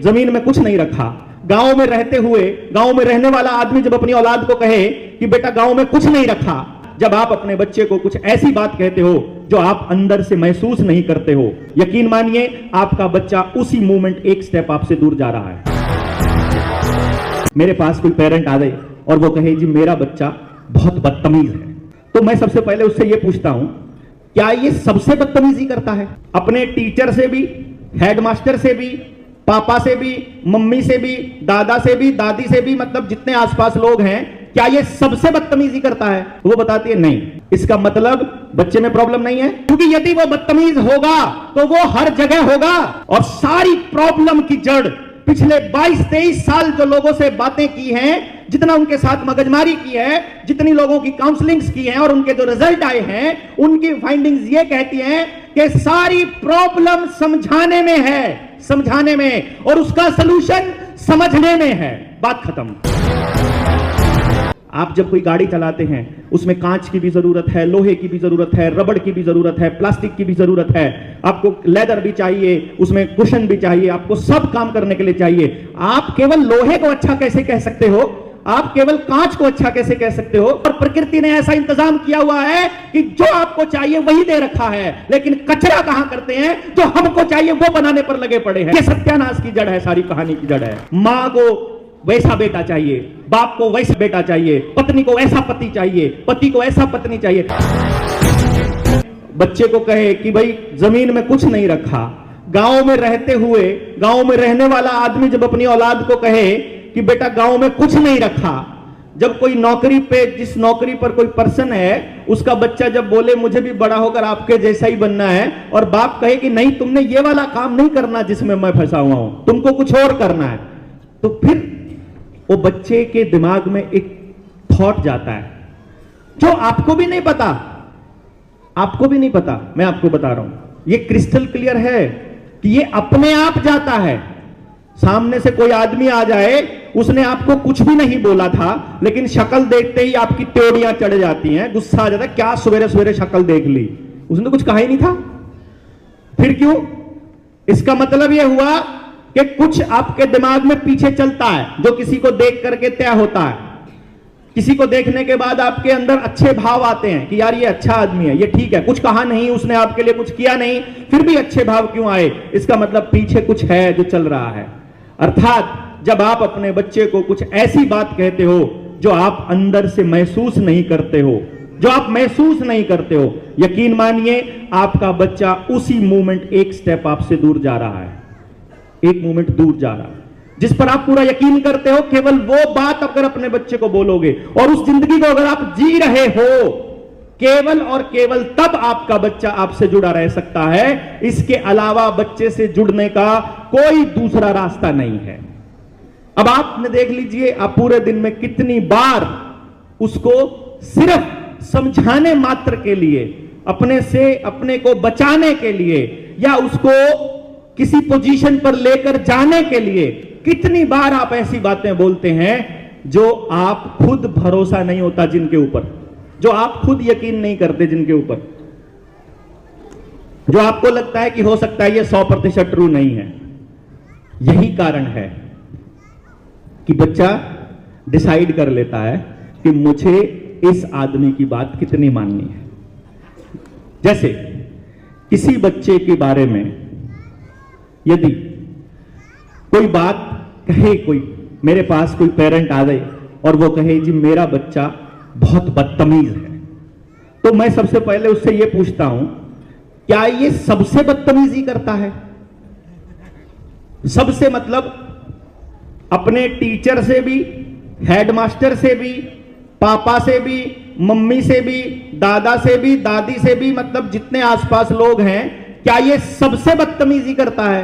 जमीन में कुछ नहीं रखा। गांव में रहते हुए, गांव में रहने वाला आदमी जब अपनी औलाद को कहे कि बेटा गांव में कुछ नहीं रखा, जब आप अपने बच्चे को कुछ ऐसी बात कहते हो जो आप अंदर से महसूस नहीं करते हो, यकीन मानिए आपका बच्चा उसी मोमेंट एक स्टेप आपसे दूर जा रहा है। मेरे पास कोई पेरेंट आ गए और वो कहे जी मेरा बच्चा बहुत बदतमीज है, तो मैं सबसे पहले उससे ये पूछता हूं क्या ये सबसे बदतमीजी करता है? अपने टीचर से भी, हेडमास्टर से भी, पापा से भी, मम्मी से भी, दादा से भी, दादी से भी, मतलब जितने आसपास लोग हैं, क्या ये सबसे बदतमीजी करता है? वो बताती है नहीं। इसका मतलब बच्चे में प्रॉब्लम नहीं है, क्योंकि यदि वो बदतमीज होगा तो वो हर जगह होगा। और सारी प्रॉब्लम की जड़ पिछले 22-23 साल जो लोगों से बातें की हैं, जितना उनके साथ मगजमारी की है, जितनी लोगों की काउंसलिंग्स की हैं और उनके जो रिजल्ट आए हैं, उनकी फाइंडिंग्स ये कहती हैं कि सारी प्रॉब्लम समझाने में है, समझाने में, और उसका सलूशन समझने में है। बात खत्म। आप जब कोई गाड़ी चलाते हैं उसमें कांच की भी जरूरत है, लोहे की भी जरूरत है, रबड़ की भी जरूरत है, प्लास्टिक की भी जरूरत है, आपको लेदर भी चाहिए, उसमें कुशन भी चाहिए, आपको सब काम करने के लिए चाहिए। आप केवल लोहे को अच्छा कैसे कह सकते हो? आप केवल कांच को अच्छा कैसे कह सकते हो? और प्रकृति ने ऐसा इंतजाम किया हुआ है कि जो आपको चाहिए वही दे रखा है, लेकिन कचरा कहां करते हैं? जो हमको चाहिए वो बनाने पर लगे पड़े हैं। ये सत्यानाश की जड़ है, सारी कहानी की जड़ है। मां को वैसा बेटा चाहिए, बाप को वैसा बेटा चाहिए, पत्नी को ऐसा पति चाहिए, पति को ऐसा पत्नी चाहिए। बच्चे को कहे कि भाई जमीन में कुछ नहीं रखा। गांव में रहते हुए, गांव में रहने वाला आदमी जब अपनी औलाद को कहे कि बेटा गांव में कुछ नहीं रखा, जब कोई नौकरी पे, जिस नौकरी पर कोई पर्सन है, उसका बच्चा जब बोले मुझे भी बड़ा होकर आपके जैसा ही बनना है, और बाप कहे कि नहीं तुमने ये वाला काम नहीं करना जिसमें मैं फंसा हुआ हूं, तुमको कुछ और करना है, तो फिर वो बच्चे के दिमाग में एक थॉट जाता है जो आपको भी नहीं पता, आपको भी नहीं पता। मैं आपको बता रहा हूं, ये क्रिस्टल क्लियर है कि ये अपने आप जाता है। सामने से कोई आदमी आ जाए, उसने आपको कुछ भी नहीं बोला था, लेकिन शक्ल देखते ही आपकी त्योड़ियां चढ़ जाती हैं, गुस्सा आ जाता है, क्या सवेरे सवेरे शक्ल देख ली, उसने कुछ कहा ही नहीं था। फिर क्यों? इसका मतलब यह हुआ कि कुछ आपके दिमाग में पीछे चलता है जो किसी को देख करके तय होता है। किसी को देखने के बाद आपके अंदर अच्छे भाव आते हैं कि यार ये अच्छा आदमी है, ये ठीक है, कुछ कहा नहीं, उसने आपके लिए कुछ किया नहीं, फिर भी अच्छे भाव क्यों आए? इसका मतलब पीछे कुछ है जो चल रहा है। अर्थात जब आप अपने बच्चे को कुछ ऐसी बात कहते हो जो आप अंदर से महसूस नहीं करते हो, जो आप महसूस नहीं करते हो, यकीन मानिए आपका बच्चा उसी मोमेंट एक स्टेप आपसे दूर जा रहा है, एक मोमेंट दूर जा रहा है। जिस पर आप पूरा यकीन करते हो, केवल वो बात अगर अपने बच्चे को बोलोगे और उस जिंदगी को अगर आप जी रहे हो, केवल और केवल तब आपका बच्चा आपसे जुड़ा रह सकता है। इसके अलावा बच्चे से जुड़ने का कोई दूसरा रास्ता नहीं है। अब आपने देख लीजिए, आप पूरे दिन में कितनी बार उसको सिर्फ समझाने मात्र के लिए, अपने से अपने को बचाने के लिए, या उसको किसी पोजीशन पर लेकर जाने के लिए, कितनी बार आप ऐसी बातें बोलते हैं जो आप खुद भरोसा नहीं होता जिनके ऊपर, जो आप खुद यकीन नहीं करते जिनके ऊपर, जो आपको लगता है कि हो सकता है ये 100% ट्रू नहीं है। यही कारण है कि बच्चा डिसाइड कर लेता है कि मुझे इस आदमी की बात कितनी माननी है। जैसे किसी बच्चे के बारे में यदि कोई बात कहे, कोई मेरे पास कोई पेरेंट आ गए और वो कहे जी मेरा बच्चा बहुत बदतमीज है, तो मैं सबसे पहले उससे ये पूछता हूं क्या ये सबसे बदतमीजी करता है? सबसे मतलब अपने टीचर से भी, हेडमास्टर से भी, पापा से भी, मम्मी से भी, दादा से भी, दादी से भी, मतलब जितने आसपास लोग हैं, क्या ये सबसे बदतमीजी करता है?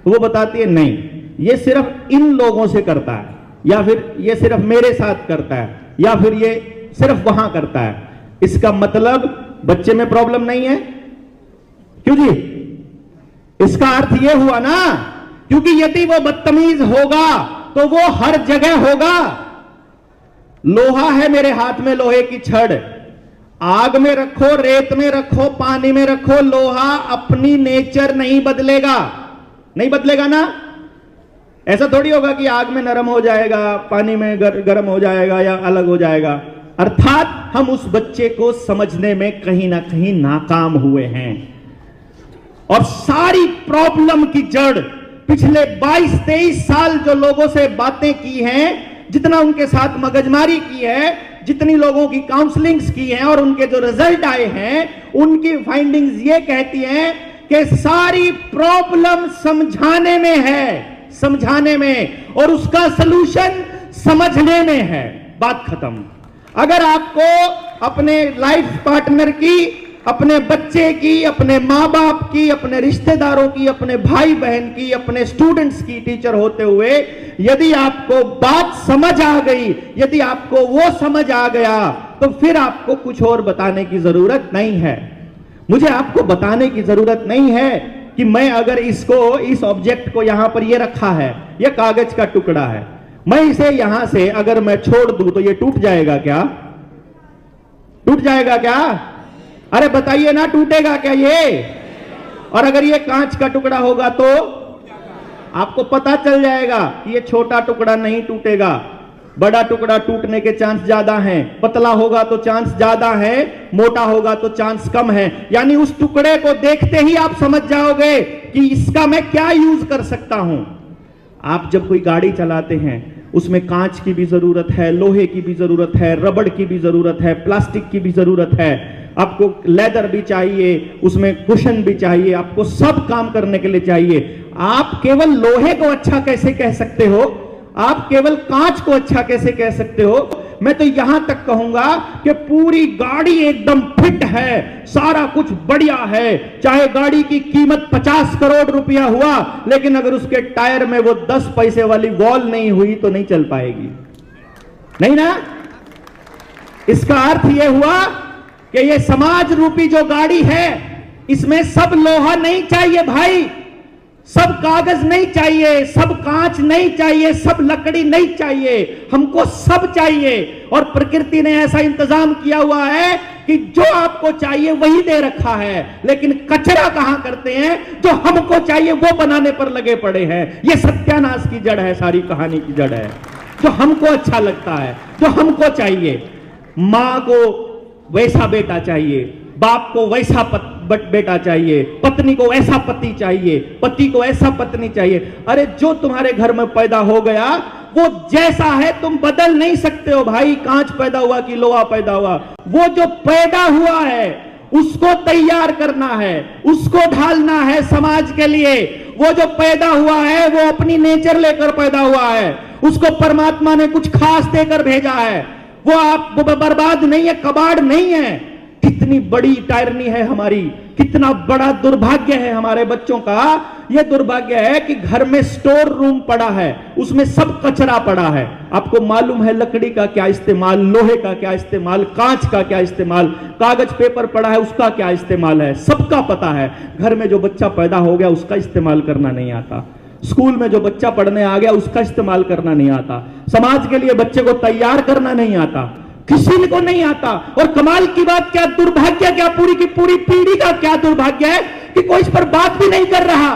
वो बताती है नहीं, ये सिर्फ इन लोगों से करता है, या फिर ये सिर्फ मेरे साथ करता है, या फिर ये सिर्फ वहां करता है। इसका मतलब बच्चे में प्रॉब्लम नहीं है। क्यों जी? इसका अर्थ यह हुआ ना, क्योंकि यदि वो बदतमीज होगा तो वो हर जगह होगा। लोहा है मेरे हाथ में, लोहे की छड़, आग में रखो, रेत में रखो, पानी में रखो, लोहा अपनी नेचर नहीं बदलेगा, नहीं बदलेगा ना। ऐसा थोड़ी होगा कि आग में नरम हो जाएगा, पानी में गर्म हो जाएगा या अलग हो जाएगा। अर्थात हम उस बच्चे को समझने में कहीं ना कहीं नाकाम हुए हैं। और सारी प्रॉब्लम की जड़ पिछले 22-23 साल जो लोगों से बातें की हैं, जितना उनके साथ मगजमारी की है, जितनी लोगों की काउंसलिंग्स की हैं और उनके जो रिजल्ट आए हैं, उनकी फाइंडिंग्स ये कहती हैं कि सारी प्रॉब्लम समझाने में है, समझाने में, और उसका सलूशन समझने में है। बात खत्म। अगर आपको अपने लाइफ पार्टनर की, अपने बच्चे की, अपने मां बाप की, अपने रिश्तेदारों की, अपने भाई बहन की, अपने स्टूडेंट्स की टीचर होते हुए यदि आपको बात समझ आ गई, यदि आपको वो समझ आ गया, तो फिर आपको कुछ और बताने की जरूरत नहीं है। मुझे आपको बताने की जरूरत नहीं है कि मैं अगर इसको, इस ऑब्जेक्ट को यहां पर ये रखा है, ये कागज का टुकड़ा है, मैं इसे यहां से अगर मैं छोड़ दूं तो ये टूट जाएगा क्या? टूट जाएगा क्या? अरे बताइए ना, टूटेगा क्या ये? और अगर ये कांच का टुकड़ा होगा तो आपको पता चल जाएगा कि ये छोटा टुकड़ा नहीं टूटेगा, बड़ा टुकड़ा टूटने के चांस ज्यादा हैं। पतला होगा तो चांस ज्यादा है, मोटा होगा तो चांस कम है। यानी उस टुकड़े को देखते ही आप समझ जाओगे कि इसका मैं क्या यूज कर सकता हूं। आप जब कोई गाड़ी चलाते हैं, उसमें कांच की भी जरूरत है, लोहे की भी जरूरत है, रबड़ की भी जरूरत है, प्लास्टिक की भी जरूरत है, आपको लेदर भी चाहिए, उसमें कुशन भी चाहिए, आपको सब काम करने के लिए चाहिए। आप केवल लोहे को अच्छा कैसे कह सकते हो? आप केवल कांच को अच्छा कैसे कह सकते हो? मैं तो यहां तक कहूंगा कि पूरी गाड़ी एकदम फिट है, सारा कुछ बढ़िया है, चाहे गाड़ी की कीमत 50 करोड़ रुपया हुआ, लेकिन अगर उसके टायर में वो 10 पैसे वाली वॉल नहीं हुई तो नहीं चल पाएगी। नहीं ना? इसका अर्थ यह हुआ कि ये समाज रूपी जो गाड़ी है, इसमें सब लोहा नहीं चाहिए भाई, सब कागज नहीं चाहिए, सब कांच नहीं चाहिए, सब लकड़ी नहीं चाहिए, हमको सब चाहिए। और प्रकृति ने ऐसा इंतजाम किया हुआ है कि जो आपको चाहिए वही दे रखा है, लेकिन कचरा कहां करते हैं? जो हमको चाहिए वो बनाने पर लगे पड़े हैं। ये सत्यानाश की जड़ है, सारी कहानी की जड़ है। जो हमको अच्छा लगता है, जो हमको चाहिए, मां को वैसा बेटा चाहिए, बाप को वैसा बेटा चाहिए, पत्नी को ऐसा पति चाहिए, पति को ऐसा पत्नी चाहिए। अरे जो तुम्हारे घर में पैदा हो गया वो जैसा है तुम बदल नहीं सकते हो भाई। कांच पैदा हुआ कि लोहा पैदा हुआ, वो जो पैदा हुआ है उसको तैयार करना है, उसको ढालना है समाज के लिए। वो जो पैदा हुआ है वो अपनी नेचर लेकर पैदा हुआ है, उसको परमात्मा ने कुछ खास देकर भेजा है। वो आप बर्बाद नहीं है, कबाड़ नहीं है। कितनी बड़ी टायरनी है हमारी, कितना बड़ा दुर्भाग्य है हमारे बच्चों का। यह दुर्भाग्य है कि घर में स्टोर रूम पड़ा है, उसमें सब कचरा पड़ा है। आपको मालूम है लकड़ी का क्या इस्तेमाल, लोहे का क्या इस्तेमाल, कांच का क्या इस्तेमाल, कागज पेपर पड़ा है उसका क्या इस्तेमाल है, सबका पता है। घर में जो बच्चा पैदा हो गया उसका इस्तेमाल करना नहीं आता, स्कूल में जो बच्चा पढ़ने आ गया उसका इस्तेमाल करना नहीं आता, समाज के लिए बच्चे को तैयार करना नहीं आता, किसी को नहीं आता। और कमाल की बात क्या, दुर्भाग्य क्या, पूरी की पूरी पीढ़ी का क्या दुर्भाग्य है कि कोई इस पर बात भी नहीं कर रहा।